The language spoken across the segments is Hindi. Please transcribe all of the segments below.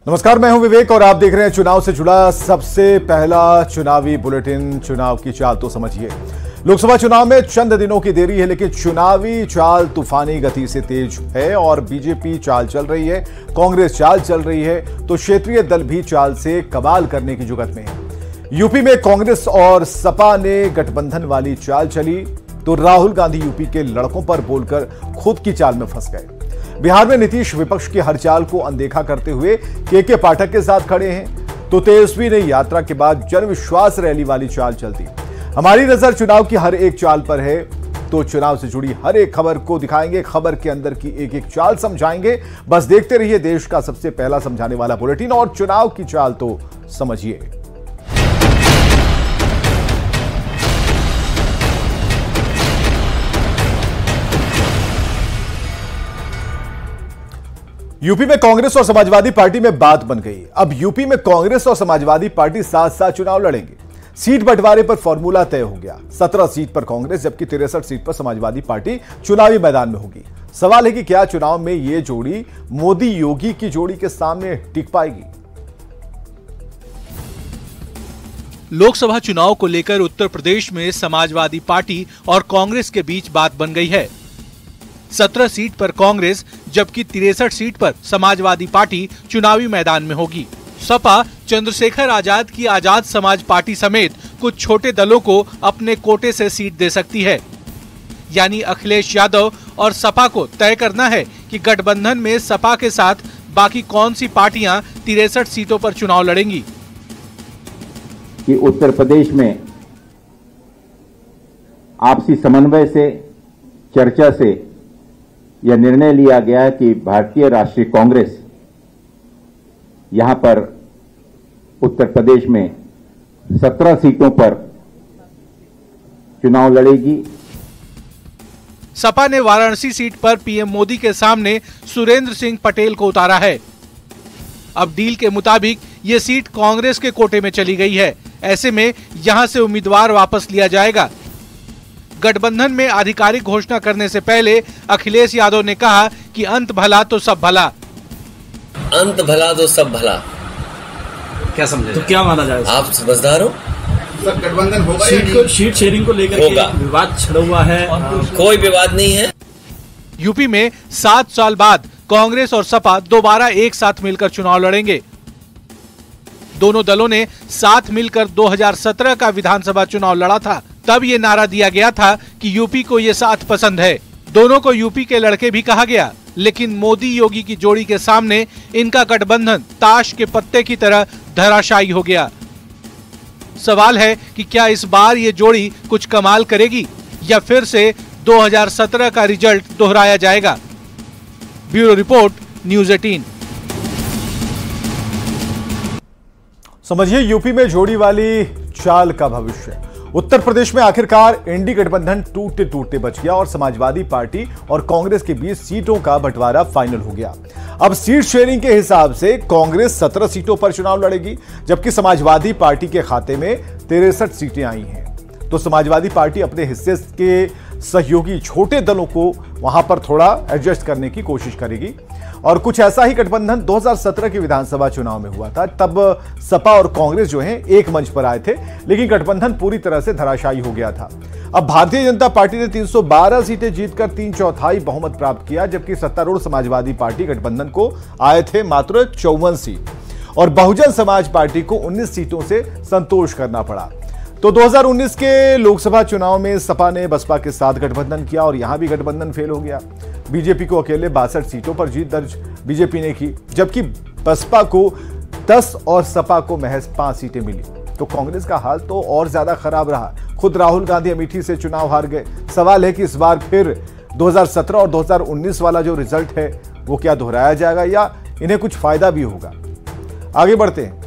नमस्कार, मैं हूं विवेक और आप देख रहे हैं चुनाव से जुड़ा सबसे पहला चुनावी बुलेटिन। चुनाव की चाल तो समझिए। लोकसभा चुनाव में चंद दिनों की देरी है, लेकिन चुनावी चाल तूफानी गति से तेज है और बीजेपी चाल चल रही है, कांग्रेस चाल चल रही है, तो क्षेत्रीय दल भी चाल से कमाल करने की जुगत में है। यूपी में कांग्रेस और सपा ने गठबंधन वाली चाल चली तो राहुल गांधी यूपी के लड़कों पर बोलकर खुद की चाल में फंस गए। बिहार में नीतीश विपक्ष की हर चाल को अनदेखा करते हुए के पाठक के साथ खड़े हैं, तो तेजस्वी ने यात्रा के बाद जन विश्वास रैली वाली चाल चलती। हमारी नजर चुनाव की हर एक चाल पर है, तो चुनाव से जुड़ी हर एक खबर को दिखाएंगे, खबर के अंदर की एक एक चाल समझाएंगे। बस देखते रहिए देश का सबसे पहला समझाने वाला बुलेटिन और चुनाव की चाल तो समझिए। यूपी में कांग्रेस और समाजवादी पार्टी में बात बन गई। अब यूपी में कांग्रेस और समाजवादी पार्टी साथ साथ चुनाव लड़ेंगे। सीट बंटवारे पर फॉर्मूला तय हो गया। 17 सीट पर कांग्रेस जबकि 63 सीट पर समाजवादी पार्टी चुनावी मैदान में होगी। सवाल है कि क्या चुनाव में यह जोड़ी मोदी योगी की जोड़ी के सामने टिक पाएगी। लोकसभा चुनाव को लेकर उत्तर प्रदेश में समाजवादी पार्टी और कांग्रेस के बीच बात बन गई है। 17 सीट पर कांग्रेस जबकि 63 सीट पर समाजवादी पार्टी चुनावी मैदान में होगी। सपा चंद्रशेखर आजाद की आजाद समाज पार्टी समेत कुछ छोटे दलों को अपने कोटे से सीट दे सकती है। यानी अखिलेश यादव और सपा को तय करना है कि गठबंधन में सपा के साथ बाकी कौन सी पार्टियां 63 सीटों पर चुनाव लड़ेंगी। कि उत्तर प्रदेश में आपसी समन्वय से, चर्चा से यह निर्णय लिया गया है कि भारतीय राष्ट्रीय कांग्रेस यहां पर उत्तर प्रदेश में 17 सीटों पर चुनाव लड़ेगी। सपा ने वाराणसी सीट पर पीएम मोदी के सामने सुरेंद्र सिंह पटेल को उतारा है। अब डील के मुताबिक ये सीट कांग्रेस के कोटे में चली गई है। ऐसे में यहां से उम्मीदवार वापस लिया जाएगा। गठबंधन में आधिकारिक घोषणा करने से पहले अखिलेश यादव ने कहा कि अंत भला तो सब भला। अंत भला तो सब भला क्या समझे? तो क्या माना जाए? आप समझदार हो? सर, गठबंधन होगा, सीट शेयरिंग को लेकर विवाद छिड़ा हुआ है। कोई विवाद नहीं है। यूपी में 7 साल बाद कांग्रेस और सपा दोबारा एक साथ मिलकर चुनाव लड़ेंगे। दोनों दलों ने साथ मिलकर 2017 का विधानसभा चुनाव लड़ा था। तब ये नारा दिया गया था कि यूपी को ये साथ पसंद है। दोनों को यूपी के लड़के भी कहा गया, लेकिन मोदी योगी की जोड़ी के सामने इनका गठबंधन ताश के पत्ते की तरह धराशायी हो गया। सवाल है कि क्या इस बार ये जोड़ी कुछ कमाल करेगी या फिर से 2017 का रिजल्ट दोहराया जाएगा। Bureau report, news 18। समझिए यूपी में जोड़ी वाली चाल का भविष्य। उत्तर प्रदेश में आखिरकार इंडी गठबंधन टूटते टूटते बच गया और समाजवादी पार्टी और कांग्रेस के बीच सीटों का बंटवारा फाइनल हो गया। अब सीट शेयरिंग के हिसाब से कांग्रेस 17 सीटों पर चुनाव लड़ेगी, जबकि समाजवादी पार्टी के खाते में 63 सीटें आई हैं। तो समाजवादी पार्टी अपने हिस्से के सहयोगी छोटे दलों को वहां पर थोड़ा एडजस्ट करने की कोशिश करेगी। और कुछ ऐसा ही गठबंधन 2017 के विधानसभा चुनाव में हुआ था। तब सपा और कांग्रेस जो हैं एक मंच पर आए थे, लेकिन गठबंधन पूरी तरह से धराशायी हो गया था। अब भारतीय जनता पार्टी ने 312 सीटें जीतकर 3/4 बहुमत प्राप्त किया, जबकि सत्तारूढ़ समाजवादी पार्टी गठबंधन को आए थे मात्र 54 सीट और बहुजन समाज पार्टी को 19 सीटों से संतोष करना पड़ा। तो 2019 के लोकसभा चुनाव में सपा ने बसपा के साथ गठबंधन किया और यहां भी गठबंधन फेल हो गया। बीजेपी को अकेले 62 सीटों पर जीत दर्ज बीजेपी ने की, जबकि बसपा को 10 और सपा को महज 5 सीटें मिली। तो कांग्रेस का हाल तो और ज्यादा खराब रहा। खुद राहुल गांधी अमेठी से चुनाव हार गए। सवाल है कि इस बार फिर 2017 और 2019 वाला जो रिजल्ट है वो क्या दोहराया जाएगा या इन्हें कुछ फायदा भी होगा। आगे बढ़ते हैं।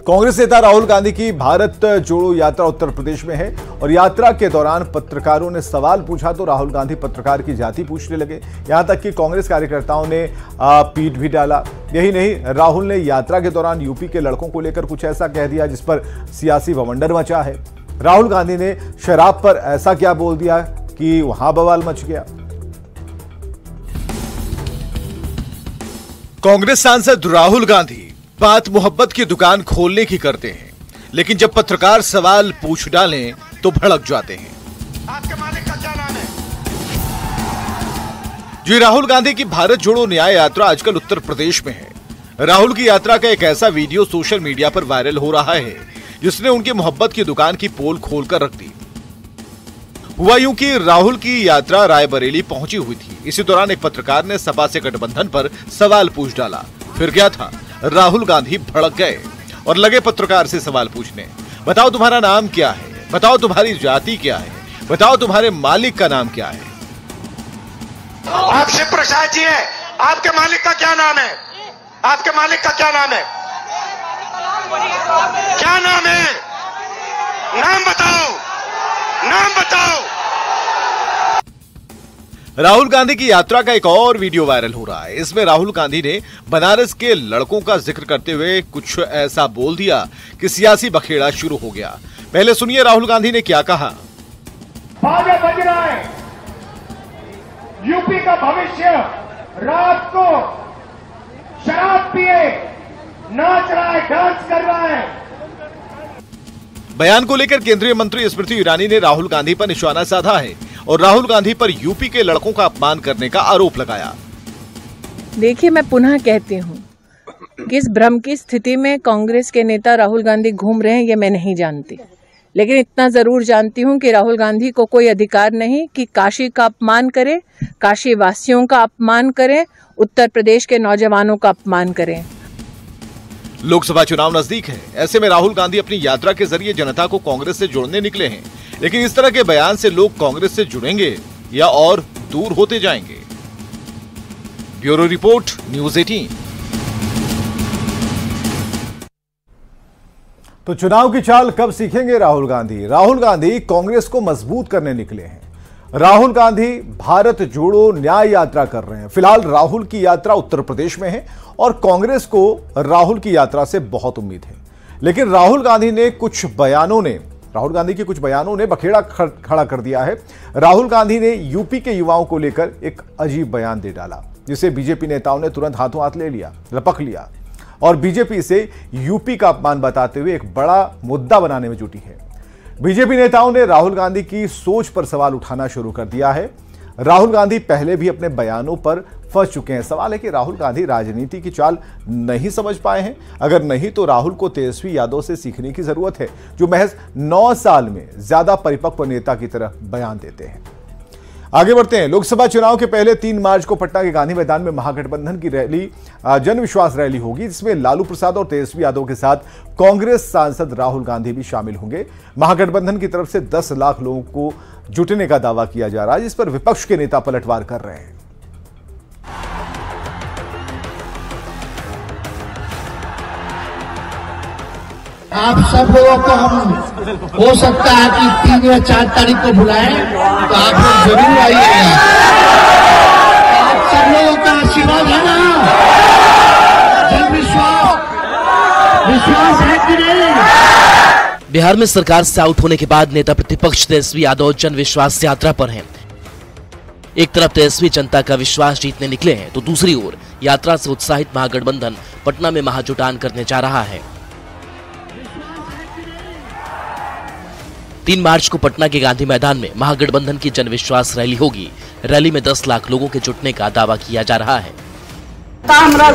कांग्रेस नेता राहुल गांधी की भारत जोड़ो यात्रा उत्तर प्रदेश में है और यात्रा के दौरान पत्रकारों ने सवाल पूछा तो राहुल गांधी पत्रकार की जाति पूछने लगे। यहां तक कि कांग्रेस कार्यकर्ताओं ने पीट भी डाला। यही नहीं, राहुल ने यात्रा के दौरान यूपी के लड़कों को लेकर कुछ ऐसा कह दिया जिस पर सियासी बवंडर मचा है। राहुल गांधी ने शराब पर ऐसा क्या बोल दिया कि वहां बवाल मच गया। कांग्रेस सांसद राहुल गांधी बात मोहब्बत की दुकान खोलने की करते हैं, लेकिन जब पत्रकार सवाल पूछ डालें तो भड़क जाते हैं। आपके मालिक का क्या नाम है? जी, राहुल गांधी की भारत जोड़ो न्याय यात्रा आजकल उत्तर प्रदेश में है। राहुल की यात्रा का एक ऐसा वीडियो सोशल मीडिया पर वायरल हो रहा है जिसने उनकी मोहब्बत की दुकान की पोल खोलकर रख दी। हुआ यूं कि राहुल की यात्रा रायबरेली पहुंची हुई थी। इसी दौरान एक पत्रकार ने सपा से गठबंधन पर सवाल पूछ डाला। फिर क्या था, राहुल गांधी भड़क गए और लगे पत्रकार से सवाल पूछने। बताओ तुम्हारा नाम क्या है, बताओ तुम्हारी जाति क्या है, बताओ तुम्हारे मालिक का नाम क्या है। आप शिव प्रसाद जी हैं, आपके मालिक का क्या नाम है? आपके मालिक का क्या नाम है? क्या नाम है? नाम बताओ, नाम बताओ। राहुल गांधी की यात्रा का एक और वीडियो वायरल हो रहा है। इसमें राहुल गांधी ने बनारस के लड़कों का जिक्र करते हुए कुछ ऐसा बोल दिया कि सियासी बखेड़ा शुरू हो गया। पहले सुनिए राहुल गांधी ने क्या कहा। बाजा बज रहा है, यूपी का भविष्य रात को शराब पिए नाच रहा है, डांस कर रहा है। बयान को लेकर केंद्रीय मंत्री स्मृति ईरानी ने राहुल गांधी पर निशाना साधा है और राहुल गांधी पर यूपी के लड़कों का अपमान करने का आरोप लगाया। देखिए, मैं पुनः कहती हूँ, किस भ्रम की स्थिति में कांग्रेस के नेता राहुल गांधी घूम रहे हैं ये मैं नहीं जानती, लेकिन इतना जरूर जानती हूँ कि राहुल गांधी को कोई अधिकार नहीं कि काशी का अपमान करे, काशी वासियों का अपमान करें, उत्तर प्रदेश के नौजवानों का अपमान करें। लोकसभा चुनाव नजदीक है, ऐसे में राहुल गांधी अपनी यात्रा के जरिए जनता को कांग्रेस से जोड़ने निकले हैं। लेकिन इस तरह के बयान से लोग कांग्रेस से जुड़ेंगे या और दूर होते जाएंगे। Bureau report, news 18। तो चुनाव की चाल कब सीखेंगे राहुल गांधी? राहुल गांधी कांग्रेस को मजबूत करने निकले हैं। राहुल गांधी भारत जोड़ो न्याय यात्रा कर रहे हैं। फिलहाल राहुल की यात्रा उत्तर प्रदेश में है और कांग्रेस को राहुल की यात्रा से बहुत उम्मीद है। लेकिन राहुल गांधी के कुछ बयानों ने बखेड़ा खड़ा कर दिया है। राहुल गांधी ने यूपी के युवाओं को लेकर एक अजीब बयान दे डाला, जिसे बीजेपी नेताओं ने तुरंत हाथों हाथ ले लिया, लपक लिया और बीजेपी इसे यूपी का अपमान बताते हुए एक बड़ा मुद्दा बनाने में जुटी है। बीजेपी नेताओं ने राहुल गांधी की सोच पर सवाल उठाना शुरू कर दिया है। राहुल गांधी पहले भी अपने बयानों पर फंस चुके हैं। सवाल है कि राहुल गांधी राजनीति की चाल नहीं समझ पाए हैं। अगर नहीं तो राहुल को तेजस्वी यादव से सीखने की जरूरत है, जो महज 9 साल में ज्यादा परिपक्व नेता की तरह बयान देते हैं। आगे बढ़ते हैं। लोकसभा चुनाव के पहले 3 मार्च को पटना के गांधी मैदान में महागठबंधन की रैली, जन विश्वास रैली होगी, जिसमें लालू प्रसाद और तेजस्वी यादव के साथ कांग्रेस सांसद राहुल गांधी भी शामिल होंगे। महागठबंधन की तरफ से 10 लाख लोगों को जुटने का दावा किया जा रहा है, जिस पर विपक्ष के नेता पलटवार कर रहे हैं। आप सब लोगों को हम हो सकता है कि 3 या 4 तारीख को बुलाएं, तो आप लोग जरूर आइएगा। आप सब लोगों का आशीर्वाद है ना? जन विश्वास है कि नहीं? बिहार में सरकार से आउट होने के बाद नेता प्रतिपक्ष तेजस्वी यादव जन विश्वास यात्रा पर हैं। एक तरफ तेजस्वी जनता का विश्वास जीतने निकले हैं, तो दूसरी ओर यात्रा से उत्साहित महागठबंधन पटना में महाजुटान करने जा रहा है। 3 मार्च को पटना के गांधी मैदान में महागठबंधन की जनविश्वास रैली होगी। रैली में 10 लाख लोगों के जुटने का दावा किया जा रहा है।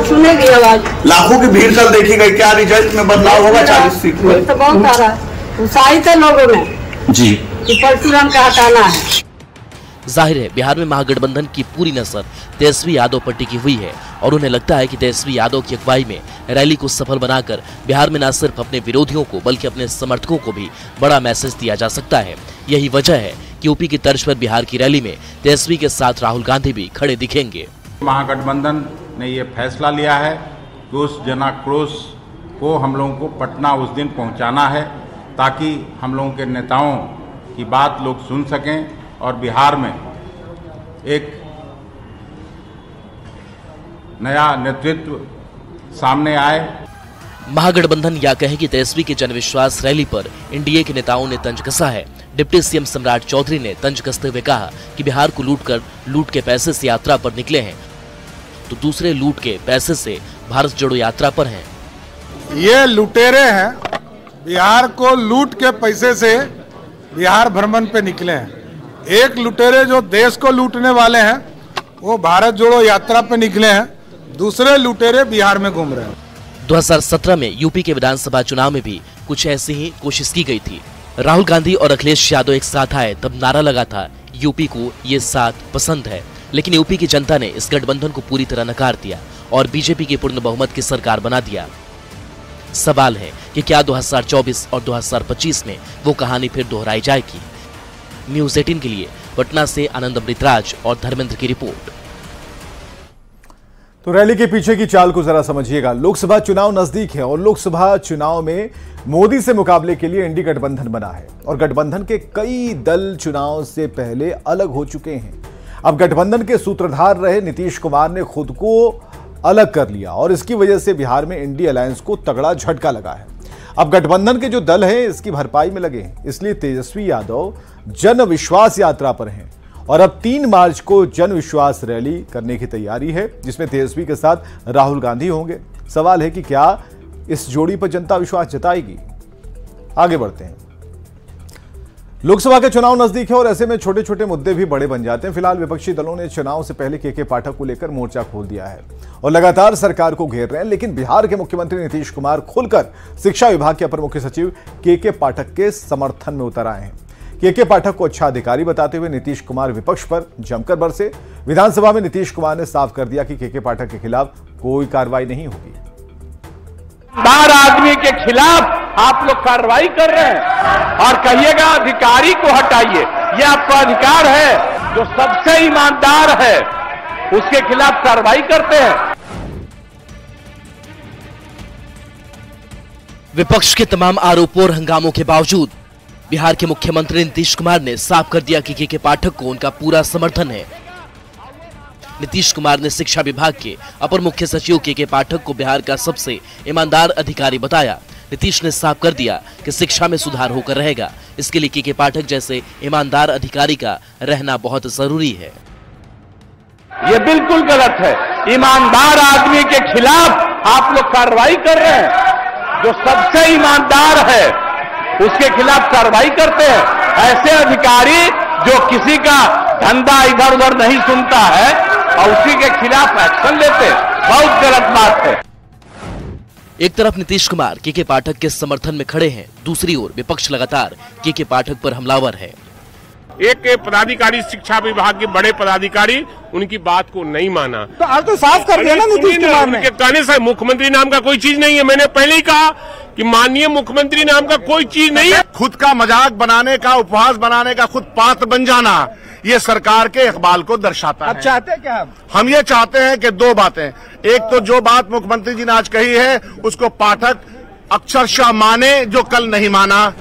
सुनेगी आवाज, लाखों की भीड़ कल देखी गई, क्या रिजल्ट में बदलाव होगा? 40 सीट में तो बहुत आ रहा है, उत्साहित है लोगों में जी कि परशुराम का हटाना है। जाहिर है बिहार में महागठबंधन की पूरी नजर तेजस्वी यादव पर टिकी हुई है और उन्हें लगता है कि तेजस्वी यादव की अगुवाई में रैली को सफल बनाकर बिहार में न सिर्फ अपने विरोधियों को बल्कि अपने समर्थकों को भी बड़ा मैसेज दिया जा सकता है। यही वजह है कि यूपी की तर्ज पर बिहार की रैली में तेजस्वी के साथ राहुल गांधी भी खड़े दिखेंगे। महागठबंधन ने ये फैसला लिया है कि उस जनाक्रोश को हम लोगों को पटना उस दिन पहुंचाना है, ताकि हम लोगों के नेताओं की बात लोग सुन सकें और बिहार में एक नया नेतृत्व सामने आए। महागठबंधन या कहे कि तेजस्वी की जनविश्वास रैली पर एनडीए के नेताओं ने तंज कसा है। डिप्टी सीएम सम्राट चौधरी ने तंज कसते हुए कहा कि बिहार को लूट के पैसे से यात्रा पर निकले हैं, तो दूसरे लूट के पैसे से भारत जोड़ो यात्रा पर हैं। ये लुटेरे हैं, बिहार को लूट के पैसे से बिहार भ्रमण पे निकले हैं। एक लुटेरे जो देश को लूटने वाले हैं वो भारत जोड़ो यात्रा पे निकले हैं, दूसरे लुटेरे बिहार में घूम रहे हैं। 2017 में यूपी के विधानसभा चुनाव में भी कुछ ऐसी ही कोशिश की गई थी। राहुल गांधी और अखिलेश यादव एक साथ आए तब नारा लगा था यूपी को ये साथ पसंद है, लेकिन यूपी की जनता ने इस गठबंधन को पूरी तरह नकार दिया और बीजेपी की पूर्ण बहुमत की सरकार बना दिया। सवाल है कि क्या 2024 और 2025 में वो कहानी फिर दोहराई जाएगी? न्यूज़ 18 के लिए पटना से आनंद अमृतराज और धर्मेंद्र की रिपोर्ट। तो रैली के पीछे की चाल को जरा समझिएगा। लोकसभा चुनाव नजदीक है और लोकसभा चुनाव में मोदी से मुकाबले के लिए इंडी गठबंधन बना है और गठबंधन के कई दल चुनाव से पहले अलग हो चुके हैं। अब गठबंधन के सूत्रधार रहे नीतीश कुमार ने खुद को अलग कर लिया और इसकी वजह से बिहार में इंडी अलायंस को तगड़ा झटका लगा है। अब गठबंधन के जो दल हैं इसकी भरपाई में लगे हैं, इसलिए तेजस्वी यादव जन विश्वास यात्रा पर हैं और अब 3 मार्च को जन विश्वास रैली करने की तैयारी है, जिसमें तेजस्वी के साथ राहुल गांधी होंगे। सवाल है कि क्या इस जोड़ी पर जनता विश्वास जताएगी? आगे बढ़ते हैं। लोकसभा के चुनाव नजदीक है और ऐसे में छोटे छोटे मुद्दे भी बड़े बन जाते हैं। फिलहाल विपक्षी दलों ने चुनाव से पहले के पाठक को लेकर मोर्चा खोल दिया है और लगातार सरकार को घेर रहे हैं, लेकिन बिहार के मुख्यमंत्री नीतीश कुमार खुलकर शिक्षा विभाग के अपर मुख्य सचिव के पाठक के समर्थन में उतर आए हैं। के पाठक को अच्छा अधिकारी बताते हुए नीतीश कुमार विपक्ष पर जमकर बरसे। विधानसभा में नीतीश कुमार ने साफ कर दिया कि के पाठक के खिलाफ कोई कार्रवाई नहीं होगी। बार आदमी के खिलाफ आप लोग कार्रवाई कर रहे हैं और कहिएगा अधिकारी को हटाइए। ये आपका अधिकार है, जो सबसे ईमानदार है उसके खिलाफ कार्रवाई करते हैं। विपक्ष के तमाम आरोपों और हंगामों के बावजूद बिहार के मुख्यमंत्री नीतीश कुमार ने साफ कर दिया कि के पाठक को उनका पूरा समर्थन है। नीतीश कुमार ने शिक्षा विभाग के अपर मुख्य सचिव के पाठक को बिहार का सबसे ईमानदार अधिकारी बताया। नीतीश ने साफ कर दिया कि शिक्षा में सुधार होकर रहेगा, इसके लिए के पाठक जैसे ईमानदार अधिकारी का रहना बहुत जरूरी है। ये बिल्कुल गलत है। ईमानदार आदमी के खिलाफ आप लोग कार्रवाई कर रहे हैं, जो सबसे ईमानदार है उसके खिलाफ कार्रवाई करते हैं। ऐसे अधिकारी जो किसी का धंधा इधर उधर नहीं सुनता है और उसी के खिलाफ एक्शन लेते हैं, बहुत गलत बात है। एक तरफ नीतीश कुमार के पाठक के समर्थन में खड़े हैं, दूसरी ओर विपक्ष लगातार के पाठक पर हमलावर है। एक पदाधिकारी शिक्षा विभाग के बड़े पदाधिकारी उनकी बात को नहीं माना, तो आज तो साफ कर दिया ना नीतीश कुमार ने। उनके कहने से मुख्यमंत्री नाम का कोई चीज नहीं है। मैंने पहले ही कहा कि माननीय मुख्यमंत्री नाम का कोई चीज नहीं है। खुद का मजाक बनाने का, उपहास बनाने का खुद पात्र बन जाना, ये सरकार के इकबाल को दर्शाता है। अब चाहते हैं क्या? हम ये चाहते हैं कि 2 बातें, एक तो जो बात मुख्यमंत्री जी ने आज कही है उसको पाठक अक्षरशः माने, जो कल नहीं माना।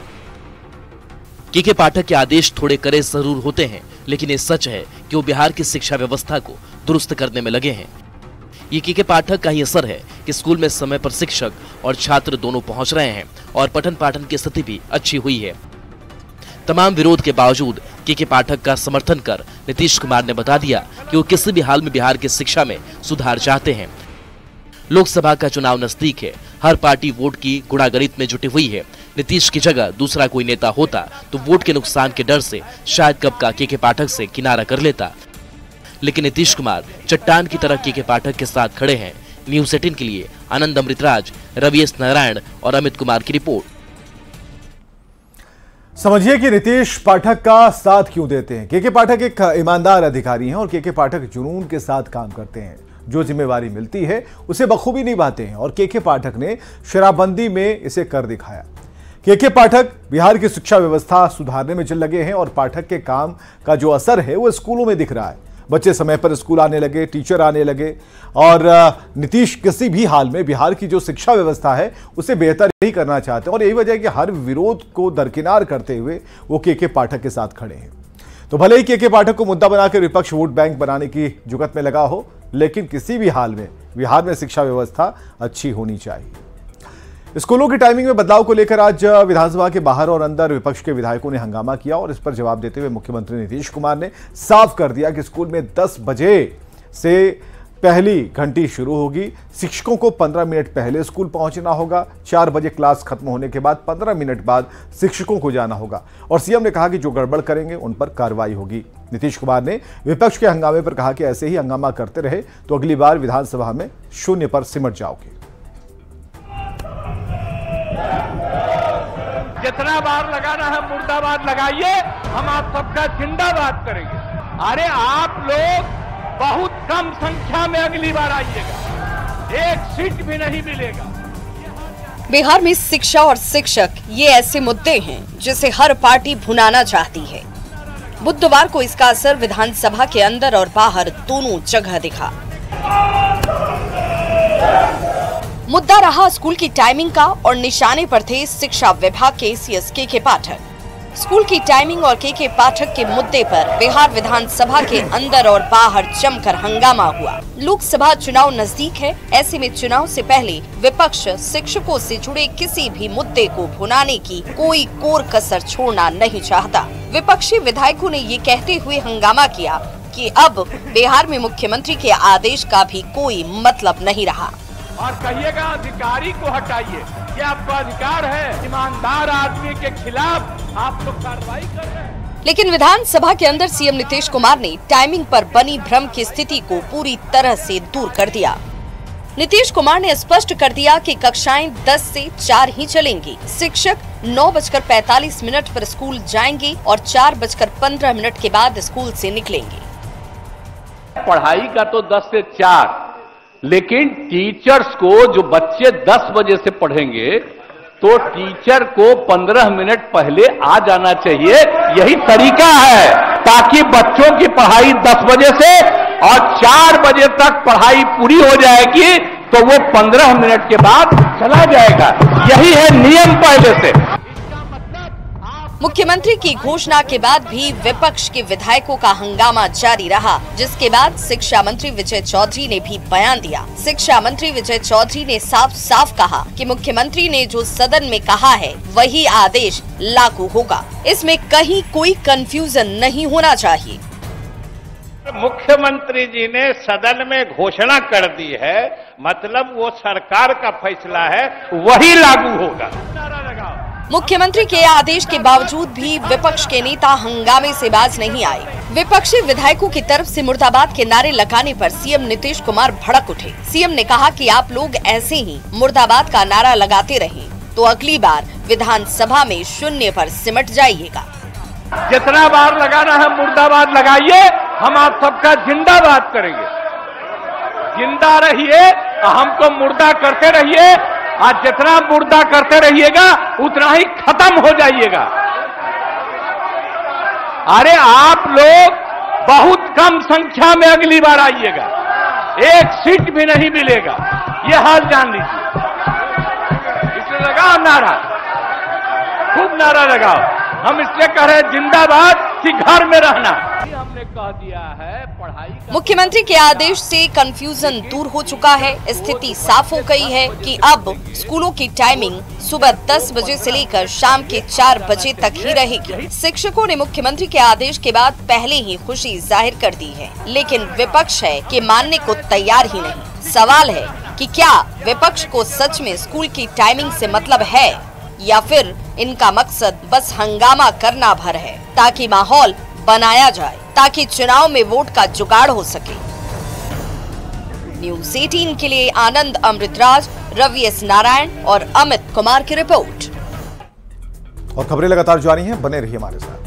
के पाठक के आदेश थोड़े कड़े जरूर होते हैं, लेकिन ये सच है कि वो बिहार की शिक्षा व्यवस्था को दुरुस्त करने में लगे हैं। ये के पाठक का ही असर है कि स्कूल में समय पर शिक्षक और छात्र दोनों पहुंच रहे हैं और पठन पाठन की स्थिति भी अच्छी हुई है। तमाम विरोध के बावजूद के पाठक का समर्थन कर नीतीश कुमार ने बता दिया कि वो किसी भी हाल में बिहार की शिक्षा में सुधार चाहते हैं। लोकसभा का चुनाव नजदीक है, हर पार्टी वोट की गुणागणित में जुटी हुई है। नीतीश की जगह दूसरा कोई नेता होता तो वोट के नुकसान के डर से शायद कब का के पाठक से किनारा कर लेता, लेकिन नीतीश कुमार चट्टान की तरह के पाठक के साथ खड़े हैं। न्यूज़ 18 के लिए आनंद अमृतराज, रवि एस नारायण और अमित कुमार की रिपोर्ट। समझिए कि नीतीश पाठक का साथ क्यों देते हैं। के पाठक एक ईमानदार अधिकारी हैं और के पाठक जुनून के साथ काम करते हैं। जो जिम्मेवारी मिलती है उसे बखूबी निभाते हैं और के पाठक ने शराबबंदी में इसे कर दिखाया। के पाठक बिहार की शिक्षा व्यवस्था सुधारने में चल लगे हैं और पाठक के काम का जो असर है वो स्कूलों में दिख रहा है। बच्चे समय पर स्कूल आने लगे, टीचर आने लगे और नीतीश किसी भी हाल में बिहार की जो शिक्षा व्यवस्था है उसे बेहतर ही करना चाहते हैं और यही वजह है कि हर विरोध को दरकिनार करते हुए वो के पाठक के साथ खड़े हैं। तो भले ही के पाठक को मुद्दा बनाकर विपक्ष वोट बैंक बनाने की जुगत में लगा हो, लेकिन किसी भी हाल में बिहार में शिक्षा व्यवस्था अच्छी होनी चाहिए। स्कूलों की टाइमिंग में बदलाव को लेकर आज विधानसभा के बाहर और अंदर विपक्ष के विधायकों ने हंगामा किया और इस पर जवाब देते हुए मुख्यमंत्री नीतीश कुमार ने साफ कर दिया कि स्कूल में 10 बजे से पहली घंटी शुरू होगी। शिक्षकों को 15 मिनट पहले स्कूल पहुंचना होगा। 4 बजे क्लास खत्म होने के बाद 15 मिनट बाद शिक्षकों को जाना होगा और सीएम ने कहा कि जो गड़बड़ करेंगे उन पर कार्रवाई होगी। नीतीश कुमार ने विपक्ष के हंगामे पर कहा कि ऐसे ही हंगामा करते रहे तो अगली बार विधानसभा में शून्य पर सिमट जाओगे। जितना बार लगाना है मुर्दाबाद लगाइए, हम आप सबका जिंदाबाद करेंगे। अरे आप लोग बहुत कम संख्या में अगली बार आइएगा, एक सीट भी नहीं मिलेगा। बिहार में शिक्षा और शिक्षक ये ऐसे मुद्दे हैं जिसे हर पार्टी भुनाना चाहती है। बुधवार को इसका असर विधानसभा के अंदर और बाहर दोनों जगह दिखा। मुद्दा रहा स्कूल की टाइमिंग का और निशाने पर थे शिक्षा विभाग के सीएस के पाठक। स्कूल की टाइमिंग और के पाठक के मुद्दे पर बिहार विधानसभा के अंदर और बाहर जमकर हंगामा हुआ। लोकसभा चुनाव नजदीक है, ऐसे में चुनाव से पहले विपक्ष शिक्षकों से जुड़े किसी भी मुद्दे को भुनाने की कोई कोर कसर छोड़ना नहीं चाहता। विपक्षी विधायकों ने ये कहते हुए हंगामा किया कि अब बिहार में मुख्यमंत्री के आदेश का भी कोई मतलब नहीं रहा। और कहिएगा अधिकारी को हटाइए, ये आपका अधिकार है। ईमानदार आदमी के खिलाफ आप लोग कार्रवाई कर रहे हैं। लेकिन विधानसभा के अंदर सीएम नीतीश कुमार ने टाइमिंग पर बनी भ्रम की स्थिति को पूरी तरह से दूर कर दिया। नीतीश कुमार ने स्पष्ट कर दिया कि कक्षाएं 10 से 4 ही चलेंगी। शिक्षक 9:45 पर स्कूल जाएंगे और 4:15 के बाद स्कूल से निकलेंगे। पढ़ाई का तो 10 से 4, लेकिन टीचर्स को जो बच्चे 10 बजे से पढ़ेंगे तो टीचर को 15 मिनट पहले आ जाना चाहिए। यही तरीका है ताकि बच्चों की पढ़ाई 10 बजे से और 4 बजे तक पढ़ाई पूरी हो जाएगी तो वो 15 मिनट के बाद चला जाएगा। यही है नियम पहले से। मुख्यमंत्री की घोषणा के बाद भी विपक्ष के विधायकों का हंगामा जारी रहा, जिसके बाद शिक्षा मंत्री विजय चौधरी ने भी बयान दिया। शिक्षा मंत्री विजय चौधरी ने साफ साफ कहा कि मुख्यमंत्री ने जो सदन में कहा है वही आदेश लागू होगा। इसमें कहीं कोई कंफ्यूजन नहीं होना चाहिए। मुख्यमंत्री जी ने सदन में घोषणा कर दी है, मतलब वो सरकार का फैसला है, वही लागू होगा। मुख्यमंत्री के आदेश के बावजूद भी विपक्ष के नेता हंगामे से बाज नहीं आए। विपक्षी विधायकों की तरफ से मुर्दाबाद के नारे लगाने पर सीएम नीतीश कुमार भड़क उठे। सीएम ने कहा कि आप लोग ऐसे ही मुर्दाबाद का नारा लगाते रहें तो अगली बार विधानसभा में शून्य पर सिमट जाइएगा। जितना बार लगाना है मुर्दाबाद लगाइए, हम आप सबका जिंदाबाद करेंगे। जिंदा रहिए, हमको मुर्दा करते रहिए। आज जितना मुर्दा करते रहिएगा उतना ही खत्म हो जाइएगा। अरे आप लोग बहुत कम संख्या में अगली बार आइएगा, एक सीट भी नहीं मिलेगा, ये हाल जान लीजिए। इसलिए लगाओ नारा, खूब नारा लगाओ। हम इसलिए कह रहे हैं जिंदाबाद कि घर में रहना। हमने कह दिया है पढ़ाई। मुख्यमंत्री के आदेश से कंफ्यूजन दूर हो चुका है। स्थिति साफ हो गई है कि अब स्कूलों की टाइमिंग सुबह 10 बजे से लेकर शाम के 4 बजे तक ही रहेगी। शिक्षकों ने मुख्यमंत्री के आदेश के बाद पहले ही खुशी जाहिर कर दी है, लेकिन विपक्ष है कि मानने को तैयार ही नहीं। सवाल है कि क्या विपक्ष को सच में स्कूल की टाइमिंग से मतलब है या फिर इनका मकसद बस हंगामा करना भर है ताकि माहौल बनाया जाए, ताकि चुनाव में वोट का जुगाड़ हो सके। न्यूज़ 18 के लिए आनंद अमृतराज, रवि एस नारायण और अमित कुमार की रिपोर्ट। और खबरें लगातार जारी हैं, बने रहिए हमारे साथ।